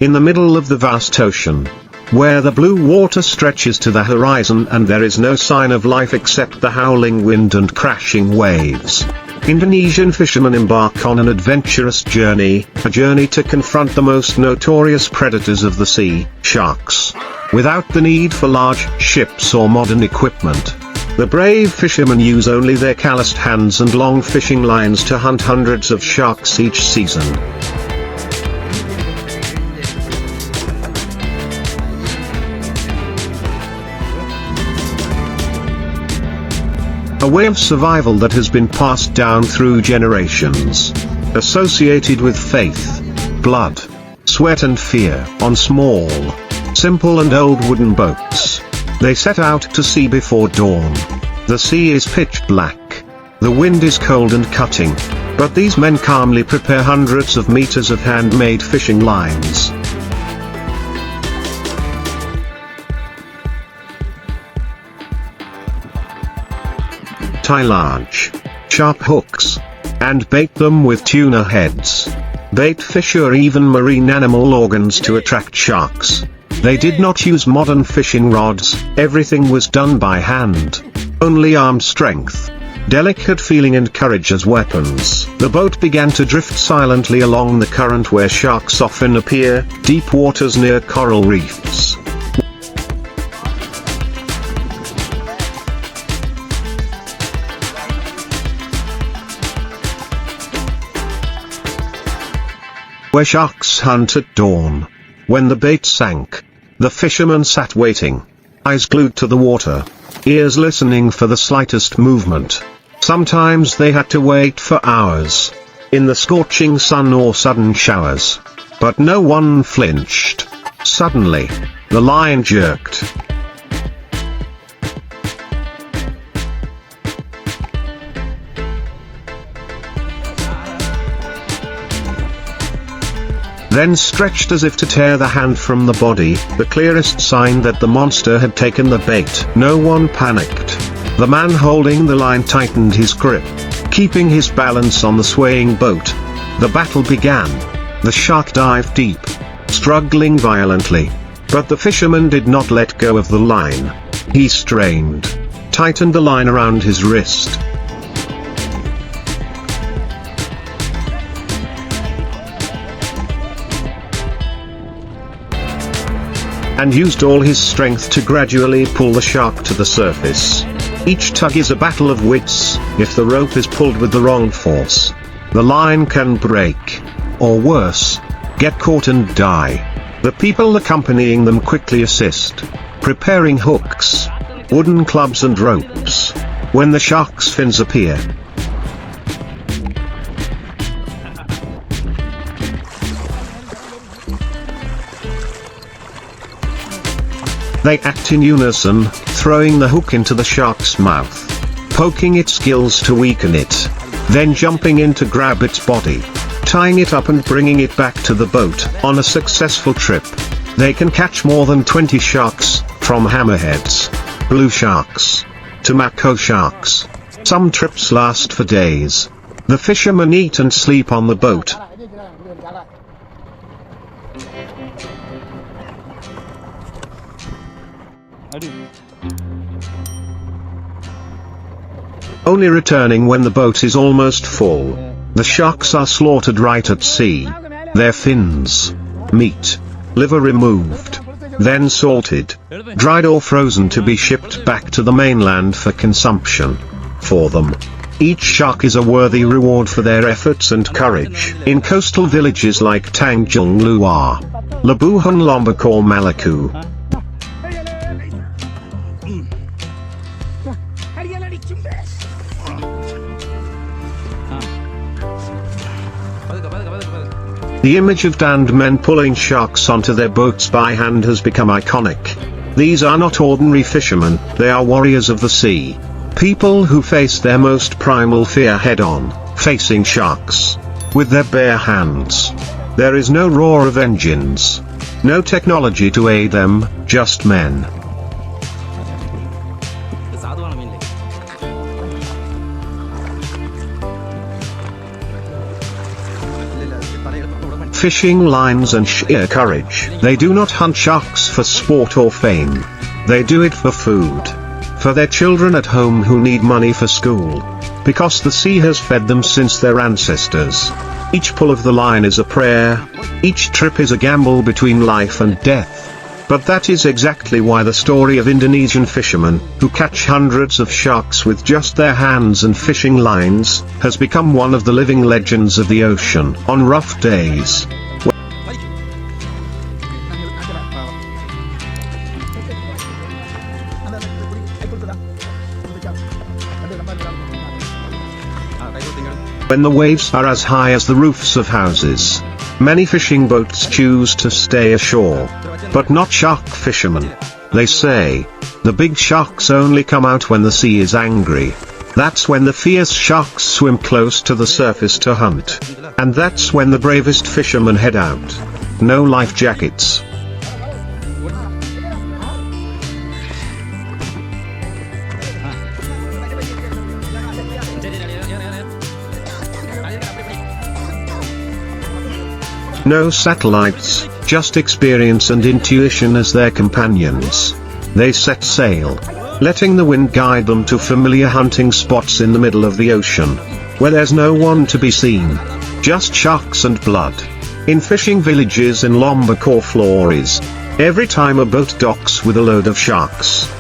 in the middle of the vast ocean, where the blue water stretches to the horizon and there is no sign of life except the howling wind and crashing waves. Indonesian fishermen embark on an adventurous journey, a journey to confront the most notorious predators of the sea, sharks. Without the need for large ships or modern equipment, the brave fishermen use only their calloused hands and long fishing lines to hunt hundreds of sharks each season. A way of survival that has been passed down through generations, associated with faith, blood, sweat and fear. On small, simple and old wooden boats, they set out to sea before dawn. The sea is pitch black. The wind is cold and cutting, but these men calmly prepare hundreds of meters of handmade fishing lines. Tie large, sharp hooks, and bait them with tuna heads. Bait fish or even marine animal organs to attract sharks. They did not use modern fishing rods, everything was done by hand. Only arm strength, delicate feeling and courage as weapons. The boat began to drift silently along the current where sharks often appear, deep waters near coral reefs. Where sharks hunt at dawn. When the bait sank, the fishermen sat waiting, eyes glued to the water, ears listening for the slightest movement. Sometimes they had to wait for hours, in the scorching sun or sudden showers. But no one flinched. Suddenly, the line jerked. Then stretched as if to tear the hand from the body, the clearest sign that the monster had taken the bait. No one panicked. The man holding the line tightened his grip, keeping his balance on the swaying boat. The battle began. The shark dived deep, struggling violently. But the fisherman did not let go of the line. He strained, tightened the line around his wrist. And used all his strength to gradually pull the shark to the surface. Each tug is a battle of wits. If the rope is pulled with the wrong force, the line can break. Or worse, get caught and die. The people accompanying them quickly assist, preparing hooks, wooden clubs and ropes. When the shark's fins appear, they act in unison, throwing the hook into the shark's mouth, poking its gills to weaken it, then jumping in to grab its body, tying it up and bringing it back to the boat. On a successful trip, they can catch more than 20 sharks, from hammerheads, blue sharks, to mako sharks. Some trips last for days. The fishermen eat and sleep on the boat. Only returning when the boat is almost full. The sharks are slaughtered right at sea. Their fins, meat, liver removed, then salted, dried or frozen to be shipped back to the mainland for consumption. For them, each shark is a worthy reward for their efforts and courage. In coastal villages like Tanjung Luar, Labuhan Lombok or Maluku, the image of damned men pulling sharks onto their boats by hand has become iconic. These are not ordinary fishermen, they are warriors of the sea. People who face their most primal fear head-on, facing sharks, with their bare hands. There is no roar of engines, no technology to aid them, just men. fishing lines and sheer courage. They do not hunt sharks for sport or fame. They do it for food. For their children at home who need money for school. Because the sea has fed them since their ancestors. Each pull of the line is a prayer. Each trip is a gamble between life and death. But that is exactly why the story of Indonesian fishermen, who catch hundreds of sharks with just their hands and fishing lines, has become one of the living legends of the ocean. On rough days, when the waves are as high as the roofs of houses, many fishing boats choose to stay ashore. But not shark fishermen. They say, the big sharks only come out when the sea is angry. That's when the fierce sharks swim close to the surface to hunt. And that's when the bravest fishermen head out. No life jackets. No satellites, just experience and intuition as their companions. They set sail, letting the wind guide them to familiar hunting spots in the middle of the ocean, where there's no one to be seen, just sharks and blood. In fishing villages in Lombok or Flores, every time a boat docks with a load of sharks,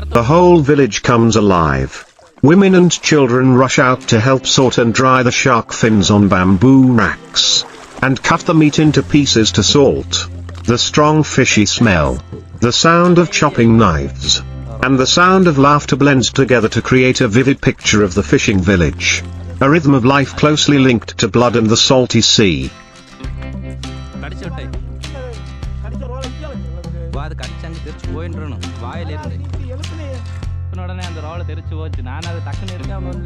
the whole village comes alive. Women and children rush out to help sort and dry the shark fins on bamboo racks, and cut the meat into pieces to salt. The strong fishy smell, the sound of chopping knives, and the sound of laughter blends together to create a vivid picture of the fishing village. A rhythm of life closely linked to blood and the salty sea.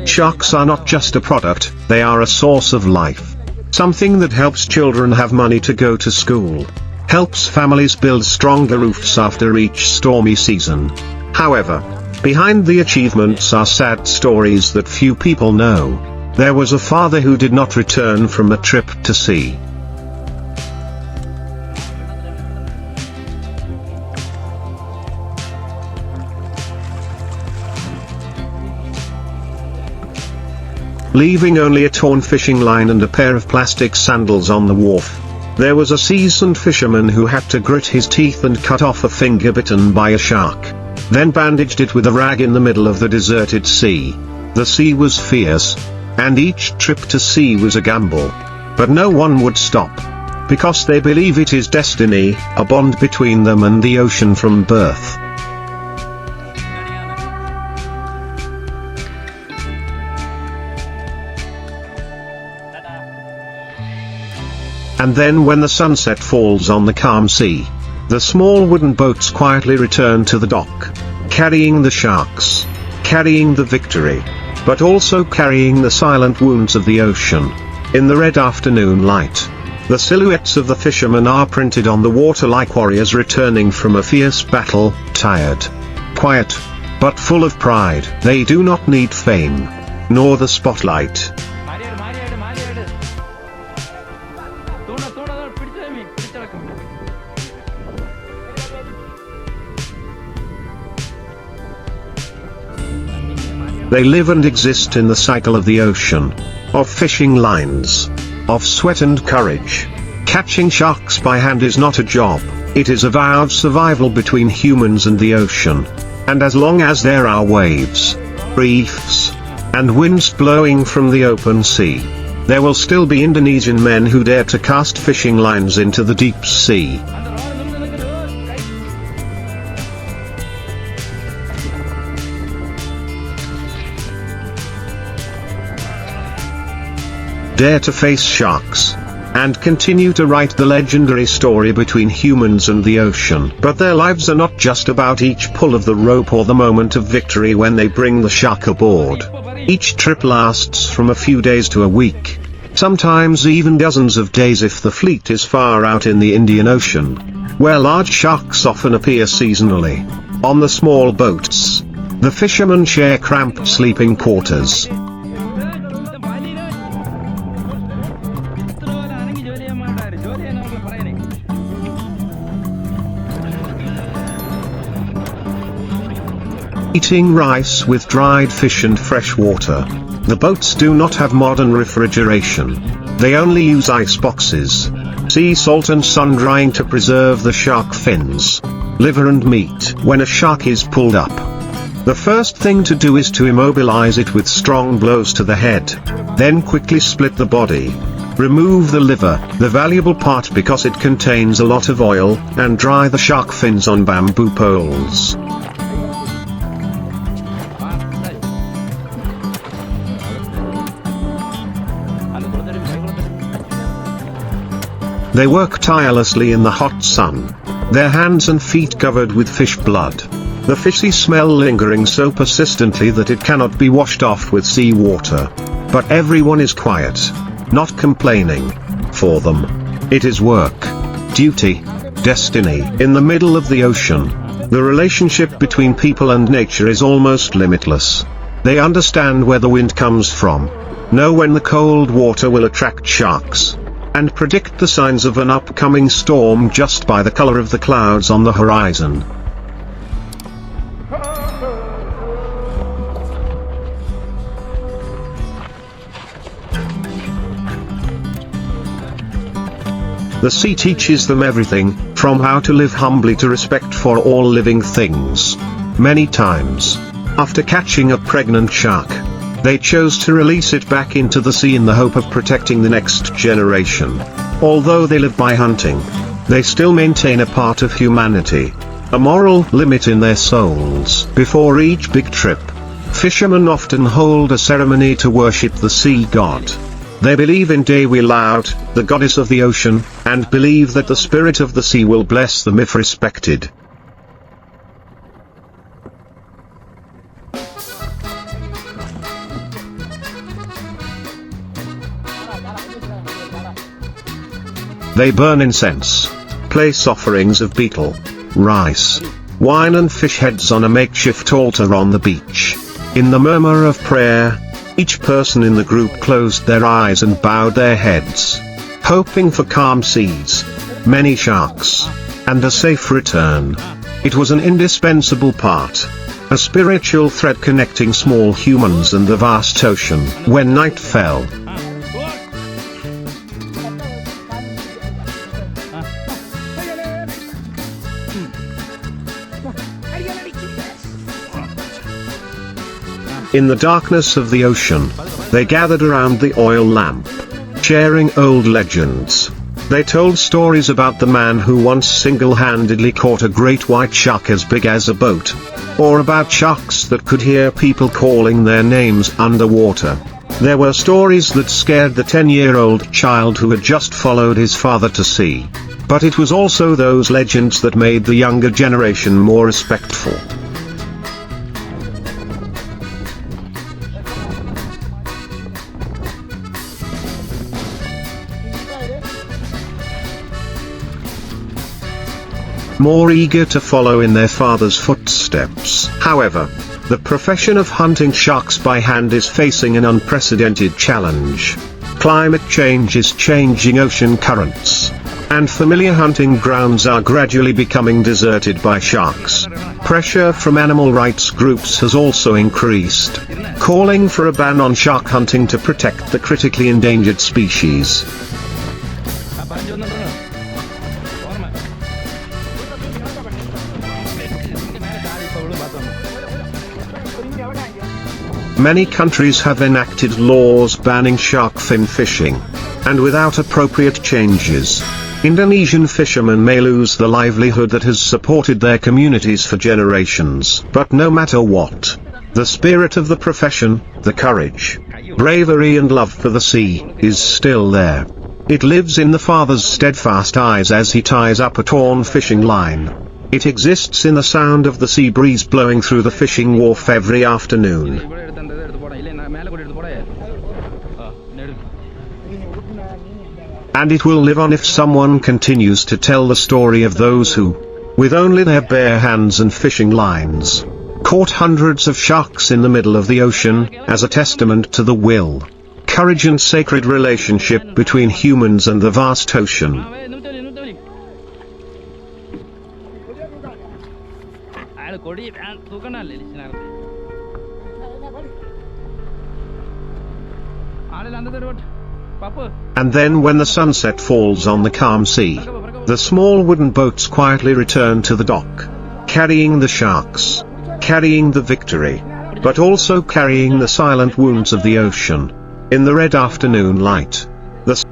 Sharks are not just a product, they are a source of life. Something that helps children have money to go to school. Helps families build stronger roofs after each stormy season. However, behind the achievements are sad stories that few people know. There was a father who did not return from a trip to sea. Leaving only a torn fishing line and a pair of plastic sandals on the wharf. There was a seasoned fisherman who had to grit his teeth and cut off a finger bitten by a shark, then bandaged it with a rag in the middle of the deserted sea. The sea was fierce, and each trip to sea was a gamble. But no one would stop, because they believe it is destiny, a bond between them and the ocean from birth. And then when the sunset falls on the calm sea, the small wooden boats quietly return to the dock, carrying the sharks, carrying the victory, but also carrying the silent wounds of the ocean. In the red afternoon light, the silhouettes of the fishermen are printed on the water like warriors returning from a fierce battle, tired, quiet, but full of pride. They do not need fame, nor the spotlight. They live and exist in the cycle of the ocean, of fishing lines, of sweat and courage. Catching sharks by hand is not a job, it is a vow of survival between humans and the ocean. And as long as there are waves, reefs, and winds blowing from the open sea, there will still be Indonesian men who dare to cast fishing lines into the deep sea. Dare to face sharks, and continue to write the legendary story between humans and the ocean. But their lives are not just about each pull of the rope or the moment of victory when they bring the shark aboard. Each trip lasts from a few days to a week, sometimes even dozens of days if the fleet is far out in the Indian Ocean. where large sharks often appear seasonally. On the small boats, the fishermen share cramped sleeping quarters. Eating rice with dried fish and fresh water. The boats do not have modern refrigeration. They only use ice boxes, sea salt and sun drying to preserve the shark fins, liver and meat. When a shark is pulled up, the first thing to do is to immobilize it with strong blows to the head. Then quickly split the body. Remove the liver, the valuable part because it contains a lot of oil, and dry the shark fins on bamboo poles. They work tirelessly in the hot sun, their hands and feet covered with fish blood, the fishy smell lingering so persistently that it cannot be washed off with sea water. But everyone is quiet, not complaining. For them, it is work, duty, destiny. In the middle of the ocean, the relationship between people and nature is almost limitless. They understand where the wind comes from, know when the cold water will attract sharks, and predict the signs of an upcoming storm just by the color of the clouds on the horizon. The sea teaches them everything, from how to live humbly to respect for all living things. Many times, after catching a pregnant shark, they chose to release it back into the sea in the hope of protecting the next generation. Although they live by hunting, they still maintain a part of humanity, a moral limit in their souls. Before each big trip, fishermen often hold a ceremony to worship the sea god. They believe in Dewi Laut, the goddess of the ocean, and believe that the spirit of the sea will bless them if respected. They burn incense, place offerings of betel, rice, wine and fish heads on a makeshift altar on the beach. In the murmur of prayer, each person in the group closed their eyes and bowed their heads, hoping for calm seas, many sharks, and a safe return. It was an indispensable part, a spiritual thread connecting small humans and the vast ocean. When night fell, in the darkness of the ocean, they gathered around the oil lamp, sharing old legends. They told stories about the man who once single-handedly caught a great white shark as big as a boat, or about sharks that could hear people calling their names underwater. There were stories that scared the 10-year-old child who had just followed his father to sea. But it was also those legends that made the younger generation more respectful. More eager to follow in their father's footsteps. However, the profession of hunting sharks by hand is facing an unprecedented challenge. Climate change is changing ocean currents, and familiar hunting grounds are gradually becoming deserted by sharks. Pressure from animal rights groups has also increased, calling for a ban on shark hunting to protect the critically endangered species. Many countries have enacted laws banning shark fin fishing, and without appropriate changes, Indonesian fishermen may lose the livelihood that has supported their communities for generations. But no matter what, the spirit of the profession, the courage, bravery and love for the sea, is still there. It lives in the father's steadfast eyes as he ties up a torn fishing line. It exists in the sound of the sea breeze blowing through the fishing wharf every afternoon. And it will live on if someone continues to tell the story of those who, with only their bare hands and fishing lines, caught hundreds of sharks in the middle of the ocean, as a testament to the will, courage and sacred relationship between humans and the vast ocean. And then when the sunset falls on the calm sea, the small wooden boats quietly return to the dock, carrying the sharks, carrying the victory, but also carrying the silent wounds of the ocean. In the red afternoon light, the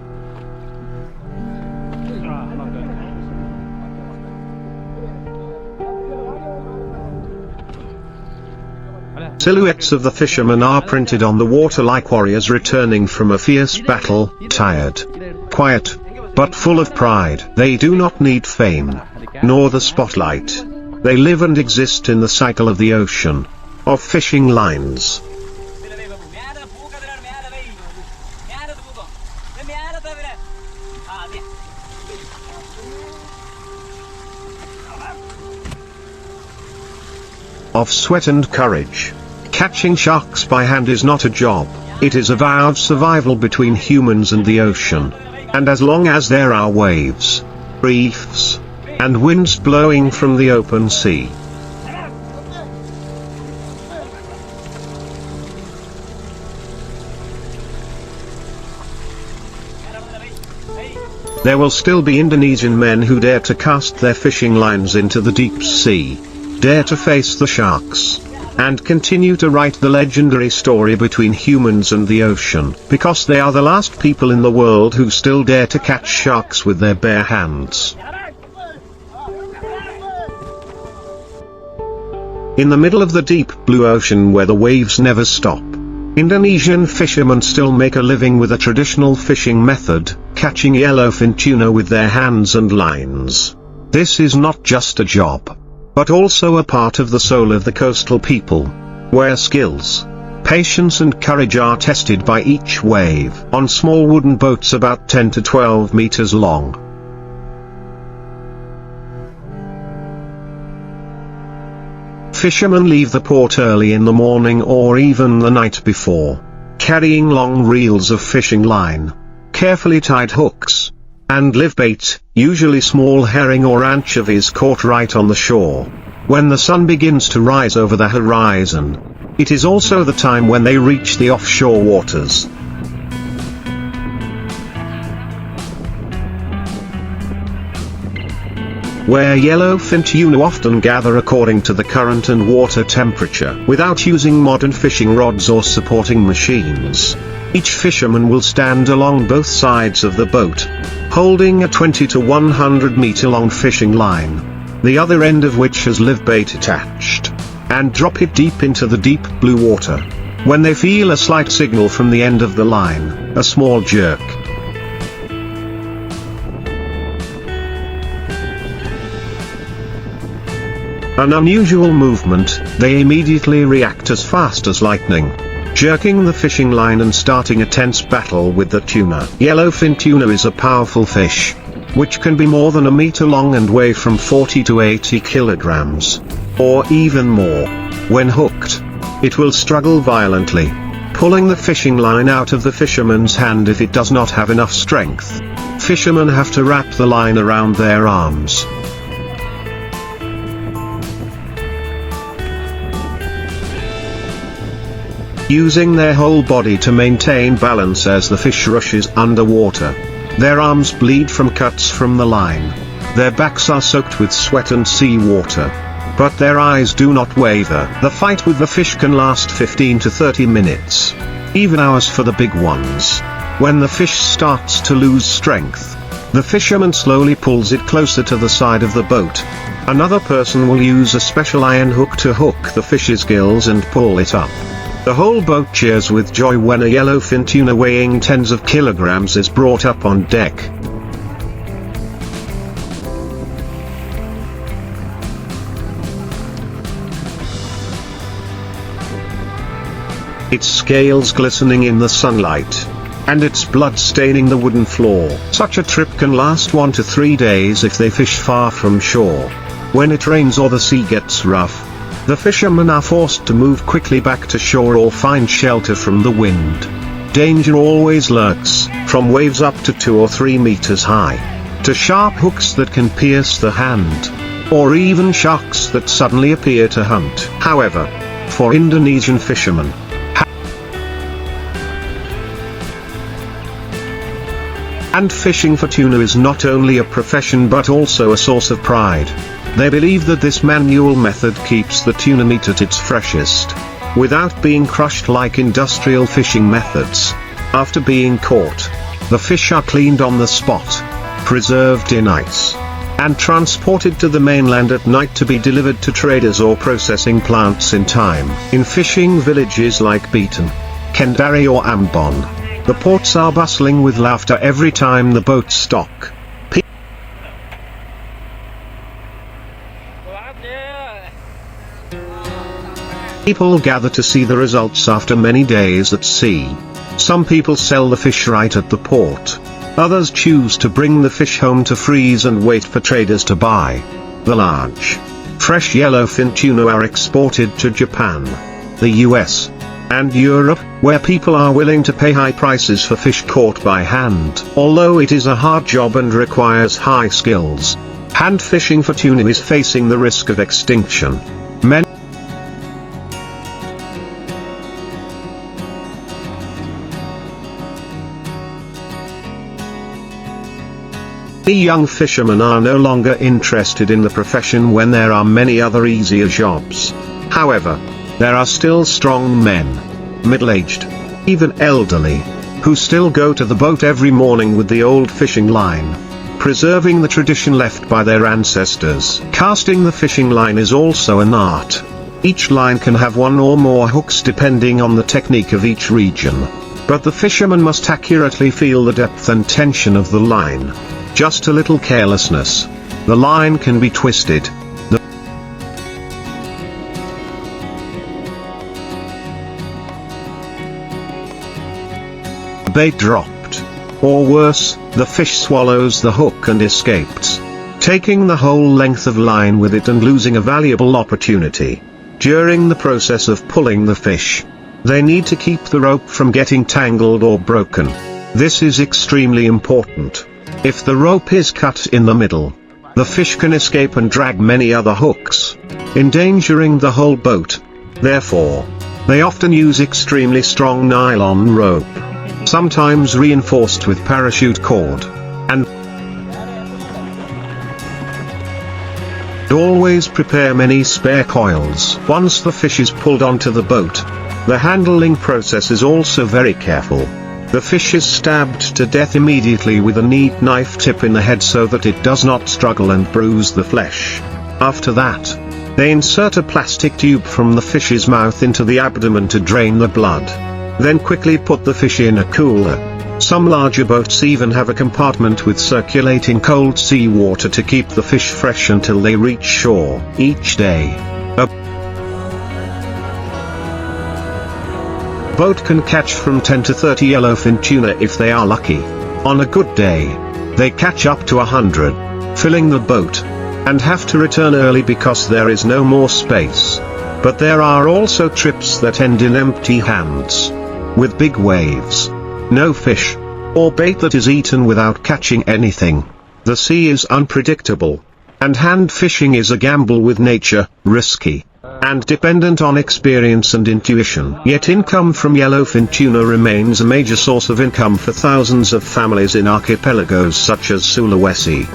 silhouettes of the fishermen are printed on the water like warriors returning from a fierce battle, tired, quiet, but full of pride. They do not need fame, nor the spotlight. They live and exist in the cycle of the ocean, of fishing lines. Of sweat and courage. Catching sharks by hand is not a job, it is a vow of survival between humans and the ocean. And as long as there are waves, reefs, and winds blowing from the open sea, there will still be Indonesian men who dare to cast their fishing lines into the deep sea, dare to face the sharks, and continue to write the legendary story between humans and the ocean, because they are the last people in the world who still dare to catch sharks with their bare hands. In the middle of the deep blue ocean where the waves never stop, Indonesian fishermen still make a living with a traditional fishing method, catching yellowfin tuna with their hands and lines. This is not just a job, but also a part of the soul of the coastal people, where skills, patience and courage are tested by each wave, on small wooden boats about 10 to 12 meters long. Fishermen leave the port early in the morning or even the night before, carrying long reels of fishing line, carefully tied hooks, and live bait, usually small herring or anchovies caught right on the shore. When the sun begins to rise over the horizon, it is also the time when they reach the offshore waters. Where yellowfin tuna often gather according to the current and water temperature, without using modern fishing rods or supporting machines. Each fisherman will stand along both sides of the boat, holding a 20 to 100 meter long fishing line, the other end of which has live bait attached, and drop it deep into the deep blue water. When they feel a slight signal from the end of the line, a small jerk, an unusual movement, they immediately react as fast as lightning, jerking the fishing line and starting a tense battle with the tuna. Yellowfin tuna is a powerful fish, which can be more than a meter long and weigh from 40 to 80 kilograms, or even more. When hooked, it will struggle violently, pulling the fishing line out of the fisherman's hand if it does not have enough strength. Fishermen have to wrap the line around their arms, using their whole body to maintain balance as the fish rushes underwater. Their arms bleed from cuts from the line. Their backs are soaked with sweat and sea water, but their eyes do not waver. The fight with the fish can last 15 to 30 minutes, even hours for the big ones. When the fish starts to lose strength, the fisherman slowly pulls it closer to the side of the boat. Another person will use a special iron hook to hook the fish's gills and pull it up. The whole boat cheers with joy when a yellowfin tuna weighing tens of kilograms is brought up on deck. Its scales glistening in the sunlight, and its blood staining the wooden floor. Such a trip can last 1 to 3 days if they fish far from shore. When it rains or the sea gets rough, the fishermen are forced to move quickly back to shore or find shelter from the wind. Danger always lurks, from waves up to 2 or 3 meters high, to sharp hooks that can pierce the hand, or even sharks that suddenly appear to hunt. However, for Indonesian fishermen, hand fishing for tuna is not only a profession but also a source of pride. They believe that this manual method keeps the tuna meat at its freshest, without being crushed like industrial fishing methods. After being caught, the fish are cleaned on the spot, preserved in ice, and transported to the mainland at night to be delivered to traders or processing plants in time. In fishing villages like Beaton, Kendari or Ambon, the ports are bustling with laughter every time the boats dock. People gather to see the results after many days at sea. Some people sell the fish right at the port. Others choose to bring the fish home to freeze and wait for traders to buy. The large, fresh yellowfin tuna are exported to Japan, the US, and Europe, where people are willing to pay high prices for fish caught by hand. Although it is a hard job and requires high skills, hand fishing for tuna is facing the risk of extinction. Many young fishermen are no longer interested in the profession when there are many other easier jobs. However, there are still strong men, middle-aged, even elderly, who still go to the boat every morning with the old fishing line, preserving the tradition left by their ancestors. Casting the fishing line is also an art. Each line can have 1 or more hooks depending on the technique of each region, but the fisherman must accurately feel the depth and tension of the line. Just a little carelessness, the line can be twisted, the bait dropped, or worse, the fish swallows the hook and escapes, taking the whole length of line with it and losing a valuable opportunity. During the process of pulling the fish, they need to keep the rope from getting tangled or broken. This is extremely important. If the rope is cut in the middle, the fish can escape and drag many other hooks, endangering the whole boat. Therefore, they often use extremely strong nylon rope, sometimes reinforced with parachute cord, and always prepare many spare coils. Once the fish is pulled onto the boat, the handling process is also very careful. The fish is stabbed to death immediately with a neat knife tip in the head so that it does not struggle and bruise the flesh. After that, they insert a plastic tube from the fish's mouth into the abdomen to drain the blood. Then quickly put the fish in a cooler. Some larger boats even have a compartment with circulating cold sea water to keep the fish fresh until they reach shore. Each day, a boat can catch from 10 to 30 yellowfin tuna if they are lucky. On a good day, they catch up to 100, filling the boat, and have to return early because there is no more space. But there are also trips that end in empty hands, with big waves, no fish, or bait that is eaten without catching anything. The sea is unpredictable, and hand fishing is a gamble with nature, risky, and dependent on experience and intuition. Yet income from yellowfin tuna remains a major source of income for thousands of families in archipelagos such as Sulawesi.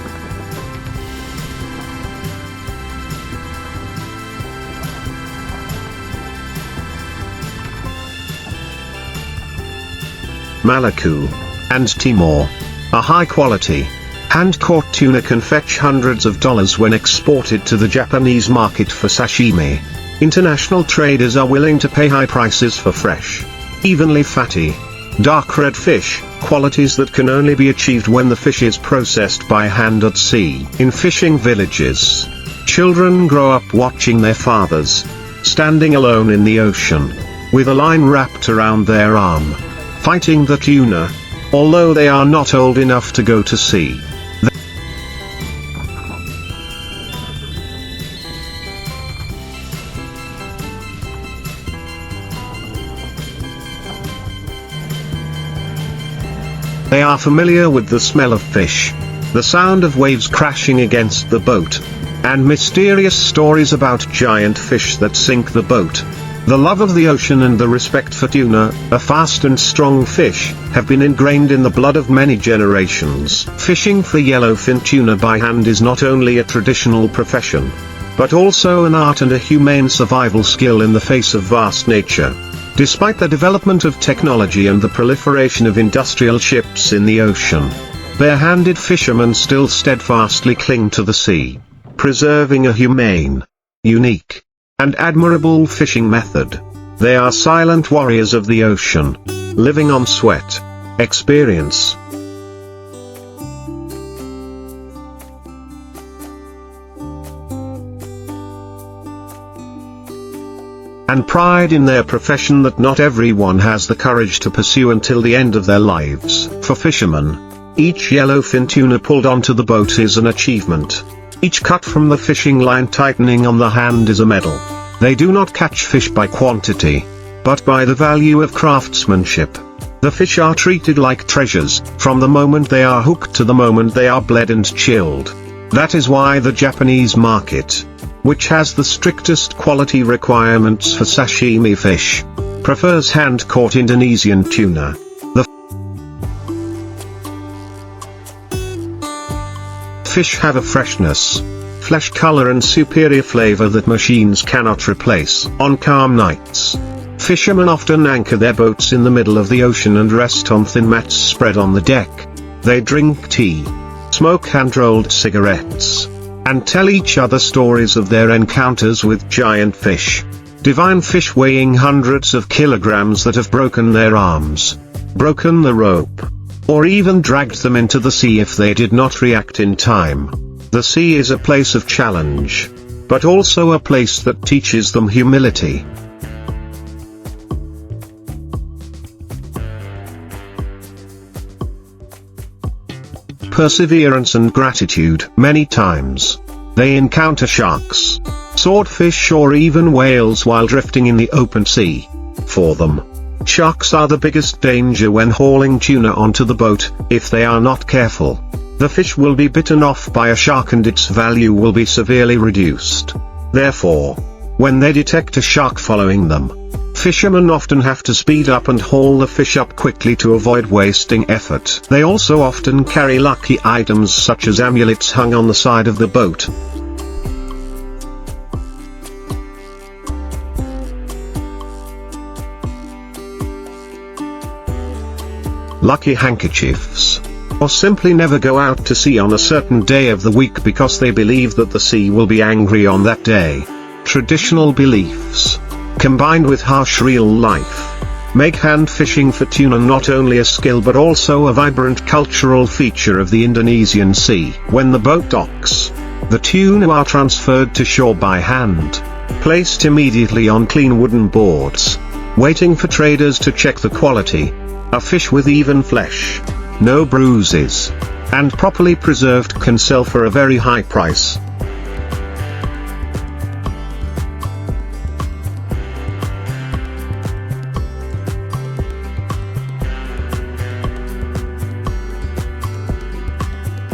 Maluku, and Timor. A high-quality, hand-caught tuna can fetch hundreds of dollars when exported to the Japanese market for sashimi. International traders are willing to pay high prices for fresh, evenly fatty, dark red fish, qualities that can only be achieved when the fish is processed by hand at sea. In fishing villages, children grow up watching their fathers, standing alone in the ocean, with a line wrapped around their arm, fighting the tuna, although they are not old enough to go to sea. They are familiar with the smell of fish, the sound of waves crashing against the boat, and mysterious stories about giant fish that sink the boat. The love of the ocean and the respect for tuna, a fast and strong fish, have been ingrained in the blood of many generations. Fishing for yellowfin tuna by hand is not only a traditional profession, but also an art and a humane survival skill in the face of vast nature. Despite the development of technology and the proliferation of industrial ships in the ocean, bare-handed fishermen still steadfastly cling to the sea, preserving a humane, unique, and admirable fishing method. They are silent warriors of the ocean, living on sweat, experience, and pride in their profession that not everyone has the courage to pursue until the end of their lives. For fishermen, each yellowfin tuna pulled onto the boat is an achievement. Each cut from the fishing line tightening on the hand is a medal. They do not catch fish by quantity, but by the value of craftsmanship. The fish are treated like treasures, from the moment they are hooked to the moment they are bled and chilled. That is why the Japanese market, which has the strictest quality requirements for sashimi fish, prefers hand-caught Indonesian tuna. The fish have a freshness, flesh color and superior flavor that machines cannot replace. On calm nights, fishermen often anchor their boats in the middle of the ocean and rest on thin mats spread on the deck. They drink tea, smoke hand-rolled cigarettes, and tell each other stories of their encounters with giant fish. Divine fish weighing hundreds of kilograms that have broken their arms, broken the rope, or even dragged them into the sea if they did not react in time. The sea is a place of challenge, but also a place that teaches them humility. Perseverance and gratitude. Many times, they encounter sharks, swordfish or even whales while drifting in the open sea. For them, sharks are the biggest danger when hauling tuna onto the boat. If they are not careful, the fish will be bitten off by a shark and its value will be severely reduced. Therefore, when they detect a shark following them, fishermen often have to speed up and haul the fish up quickly to avoid wasting effort. They also often carry lucky items such as amulets hung on the side of the boat. Lucky handkerchiefs. Or simply never go out to sea on a certain day of the week because they believe that the sea will be angry on that day. Traditional beliefs, combined with harsh real life, make hand fishing for tuna not only a skill but also a vibrant cultural feature of the Indonesian Sea. When the boat docks, the tuna are transferred to shore by hand, placed immediately on clean wooden boards, waiting for traders to check the quality. A fish with even flesh, no bruises, and properly preserved can sell for a very high price.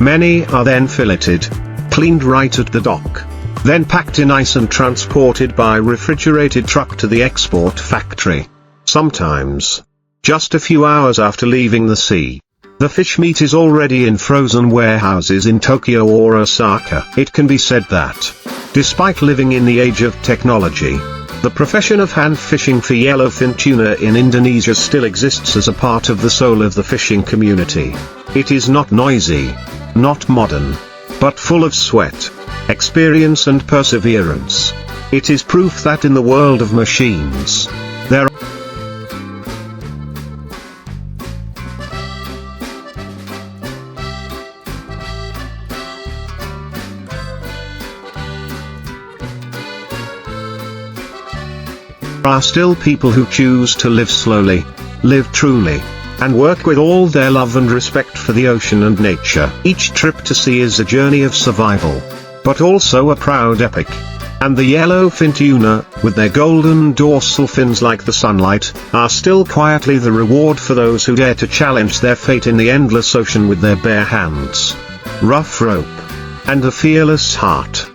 Many are then filleted, cleaned right at the dock, then packed in ice and transported by refrigerated truck to the export factory. Sometimes, just a few hours after leaving the sea, the fish meat is already in frozen warehouses in Tokyo or Osaka. It can be said that, despite living in the age of technology, the profession of hand fishing for yellowfin tuna in Indonesia still exists as a part of the soul of the fishing community. It is not noisy, not modern, but full of sweat, experience and perseverance. It is proof that in the world of machines, there are still people who choose to live slowly, live truly, and work with all their love and respect for the ocean and nature. Each trip to sea is a journey of survival, but also a proud epic. And the yellowfin tuna, with their golden dorsal fins like the sunlight, are still quietly the reward for those who dare to challenge their fate in the endless ocean with their bare hands, rough rope, and a fearless heart.